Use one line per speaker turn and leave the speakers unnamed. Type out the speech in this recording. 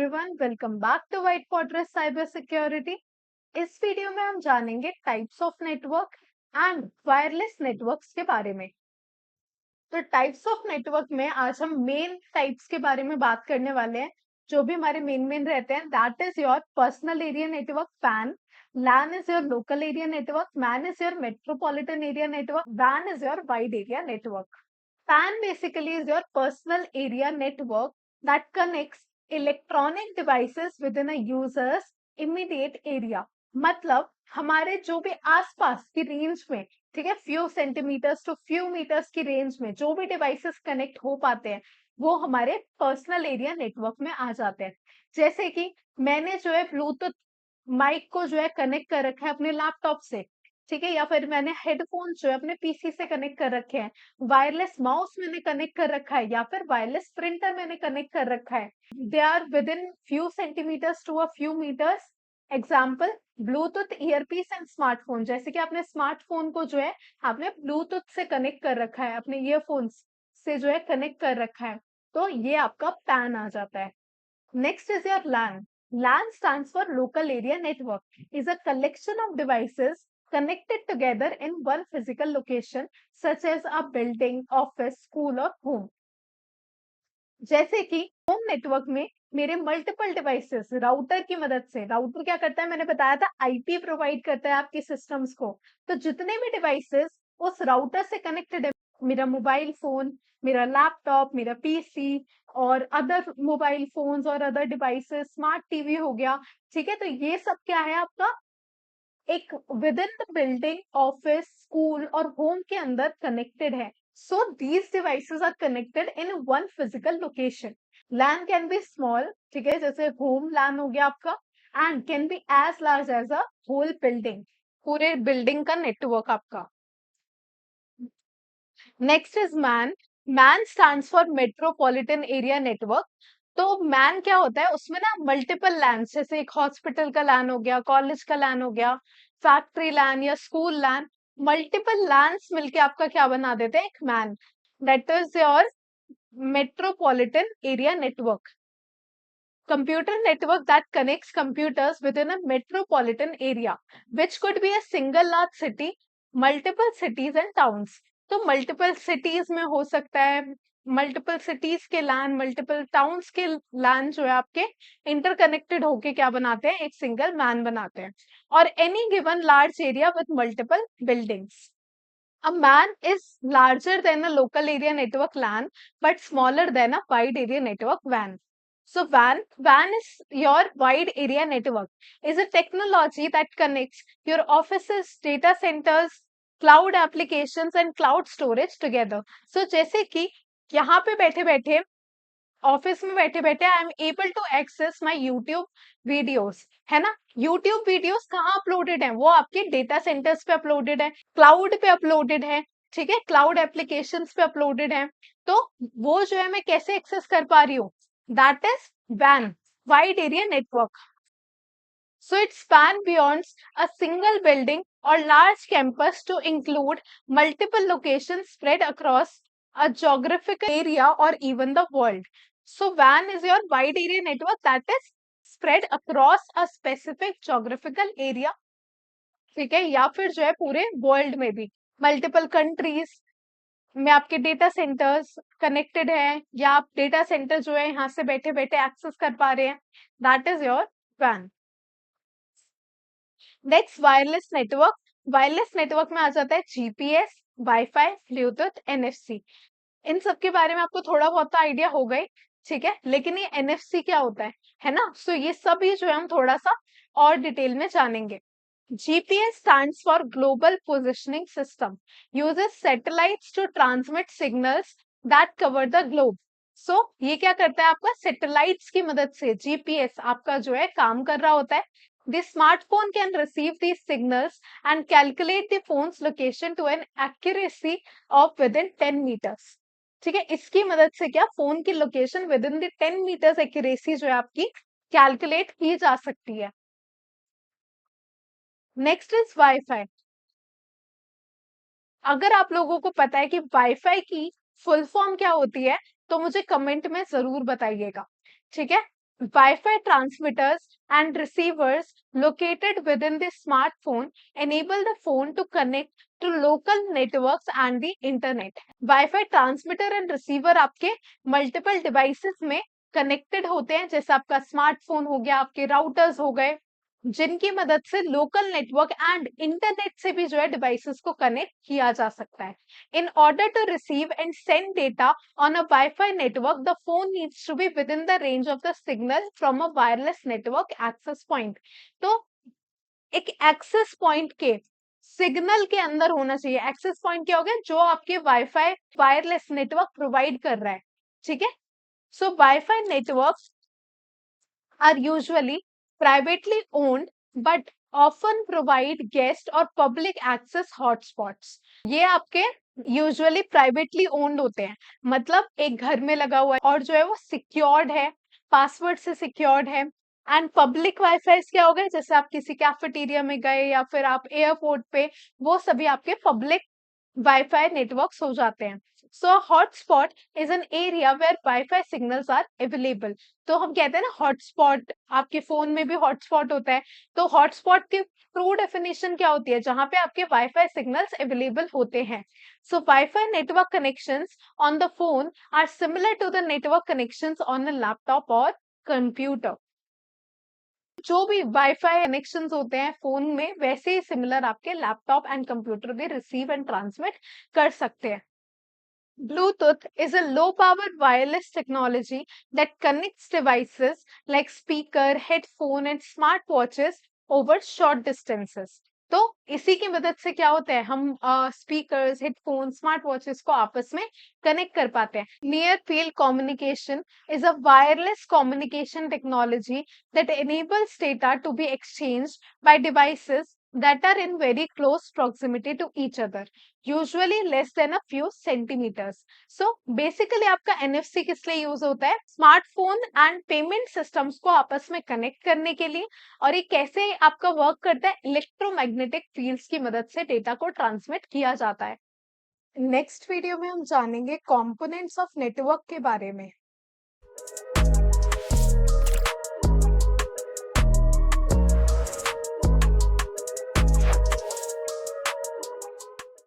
Everyone, welcome back to White Forest Cyber Security. इस video में हम जानेंगे types of network and wireless networks के बारे में। तो टाइप्स ऑफ नेटवर्क में आज हम मेन टाइप्स के बारे में बात करने वाले हैं। जो भी हमारे मेन रहते हैं, that is your personal area network PAN, LAN is your local area network, MAN is your metropolitan area network, वैन is your wide area network. PAN basically is your personal area network that connects electronic devices within a user's immediate area। मतलब हमारे जो भी आसपास की range में, ठीक है, few centimetres to few metres की रेंज में जो भी डिवाइसेस कनेक्ट हो पाते हैं वो हमारे पर्सनल एरिया नेटवर्क में आ जाते हैं। जैसे कि मैंने जो है ब्लूटूथ माइक को जो है कनेक्ट कर रखा है अपने लैपटॉप से, ठीक है, या फिर मैंने हेडफोन जो है अपने पीसी से कनेक्ट कर रखे हैं, वायरलेस माउस मैंने कनेक्ट कर रखा है, या फिर वायरलेस प्रिंटर मैंने कनेक्ट कर रखा है। They are within few centimetres to a few metres. Example, Bluetooth earpiece and smartphone. जैसे कि आपने स्मार्टफोन को जो है आपने ब्लूटूथ से कनेक्ट कर रखा है, अपने ईयरफोन्स से जो है कनेक्ट कर रखा है, तो ये आपका पैन आ जाता है। Next is your LAN. LAN stands for Local Area Network. Is a collection of devices connected together in one physical location, such as a building, office, school or home. जैसे कि होम नेटवर्क में मेरे multiple devices router की मदद से, router क्या करता है मैंने बताया था, आईपी प्रोवाइड करता है आपके सिस्टम्स को। तो जितने भी डिवाइसेस उस राउटर से कनेक्टेड है, मेरा मोबाइल फोन, मेरा लैपटॉप, मेरा पीसी और अदर मोबाइल फोन्स और अदर डिवाइसेस, स्मार्ट टीवी हो गया, ठीक है, तो ये सब क्या है आपका एक with in the building, office, school और होम के अंदर कनेक्टेड है। So these devices are connected in one physical location. LAN can be small, ठीक है, जैसे होम लैन हो गया आपका, and can be as large as a whole building, पूरे बिल्डिंग का नेटवर्क आपका। Next is MAN. MAN stands for metropolitan area network. तो मैन क्या होता है, उसमें ना मल्टीपल लैन, जैसे एक हॉस्पिटल का लैन हो गया, कॉलेज का लैन हो गया, फैक्ट्री लैन या स्कूल लैन, मल्टीपल लैंस मिलके आपका क्या बना देते हैं, एक man. That is your metropolitan area network. Computer network that connects computers within a metropolitan area, which could be a single large city, multiple cities and towns। तो multiple cities में हो सकता है, मल्टीपल सिटीज के लैन, multiple towns के लैन जो है आपके इंटरकनेक्टेड होके क्या बनाते हैं, एक सिंगल मैन बनाते हैं। और any given large area with multiple buildings. A MAN is larger than a local area network LAN, but smaller than a wide area network WAN. So WAN is your wide area network, is a technology that connects your offices, data centers, cloud applications and cloud storage together. So जैसे कि यहाँ पे बैठे बैठे, office में बैठे बैठे I am able to access my YouTube videos, है ना। यूट्यूब वीडियोस कहाँ अपलोडेड है, वो आपके डेटा सेंटर्स पे अपलोडेड है, क्लाउड पे अपलोडेड है, ठीक है, क्लाउड एप्लीकेशंस पे अपलोडेड है। तो वो जो है मैं कैसे एक्सेस कर पा रही हूँ, that is when, wide area network. So it span beyond a single building or large campus to include multiple locations spread across a geographical area or even the world. So WAN is your wide area network that is spread across a specific geographical area, ठीक है, या फिर जो है पूरे world में भी multiple countries में आपके डेटा सेंटर्स कनेक्टेड है, या आप डेटा सेंटर जो है यहाँ से बैठे बैठे एक्सेस कर पा रहे हैं, that is your WAN। Next wireless network. Wireless network में आ जाता है जीपीएस, वाईफाई, ब्लूटूथ, एनएफसी। इन सब के बारे में आपको थोड़ा बहुत आइडिया हो गई, ठीक है, लेकिन ये एनएफसी क्या होता है ना। सो ये सभी जो है हम थोड़ा सा और डिटेल में जानेंगे। GPS stands for Global Positioning System, uses satellites to transmit signals that cover the globe. So ये क्या करता है, आपका सैटेलाइट्स की मदद से जीपीएस आपका जो है काम कर रहा होता है। The smartphone can receive these signals and calculate the phone's location to an accuracy of within 10 meters। ठीक है, इसकी मदद से क्या फोन की लोकेशन विद इन द 10 मीटर्स एक्यूरेसी जो है आपकी कैलकुलेट की जा सकती है। Next is WiFi. अगर आप लोगों को पता है कि वाईफाई की फुल फॉर्म क्या होती है तो मुझे कमेंट में जरूर बताइएगा, ठीक है। Wi-Fi transmitters and receivers located within the smartphone enable the phone to connect to local networks and the internet. Wi-Fi transmitter and receiver आपके multiple devices में connected होते हैं, जैसे आपका स्मार्टफोन हो गया, आपके राउटर्स हो गए, जिनकी मदद से लोकल नेटवर्क एंड इंटरनेट से भी जो है डिवाइसेस को कनेक्ट किया जा सकता है. In order to receive and send data on a Wi-Fi network, the phone needs to be within the range of the signal from a wireless network access point. तो एक एक्सेस पॉइंट के signal के अंदर होना चाहिए. Access point क्या हो गया? जो आपके वाईफाई वायरलेस नेटवर्क प्रोवाइड कर रहा है. ठीक है. So wifi network are usually privately owned but often provide guest और public access hotspots. ये आपके यूजुअली प्राइवेटली ओन्ड होते हैं, मतलब एक घर में लगा हुआ है और जो है वो सिक्योर्ड है, पासवर्ड से सिक्योर्ड है. एंड पब्लिक वाईफाई क्या हो गए? जैसे आप किसी कैफेटेरिया में गए या फिर आप एयरपोर्ट पे, वो सभी आपके पब्लिक वाईफाई नेटवर्क्स हो जाते हैं. So hotspot is an area where wifi signals are available. तो हम कहते हैं ना हॉटस्पॉट, आपके फोन में भी हॉटस्पॉट होता है. तो हॉटस्पॉट की ट्रू डेफिनेशन क्या होती है? जहां पे आपके वाईफाई सिग्नल्स अवेलेबल होते हैं. So wifi network connections on the phone are similar to the network connections on a laptop और कंप्यूटर. जो भी वाईफाई कनेक्शंस होते हैं फोन में, वैसे ही सिमिलर आपके लैपटॉप एंड कंप्यूटर भी रिसीव एंड ट्रांसमिट कर सकते हैं. Bluetooth is a low power wireless technology that connects devices like speaker, headphone and smartwatches over short distances. तो इसी की मदद से क्या होता है? हम स्पीकर्स, हेडफोन, स्मार्ट वॉचेस को आपस में कनेक्ट कर पाते हैं. Near field communication is a wireless communication technology that enables data to be exchanged by devices that are in very close proximity to each other, usually less than a few centimeters. So basically आपका NFC किस लिए use होता है? Smartphone and payment systems को आपस में connect करने के लिए. और ये कैसे आपका वर्क करता है? इलेक्ट्रोमैग्नेटिक फील्ड्स की मदद से डेटा को ट्रांसमिट किया जाता है. नेक्स्ट वीडियो में हम जानेंगे कंपोनेंट्स ऑफ नेटवर्क के बारे में.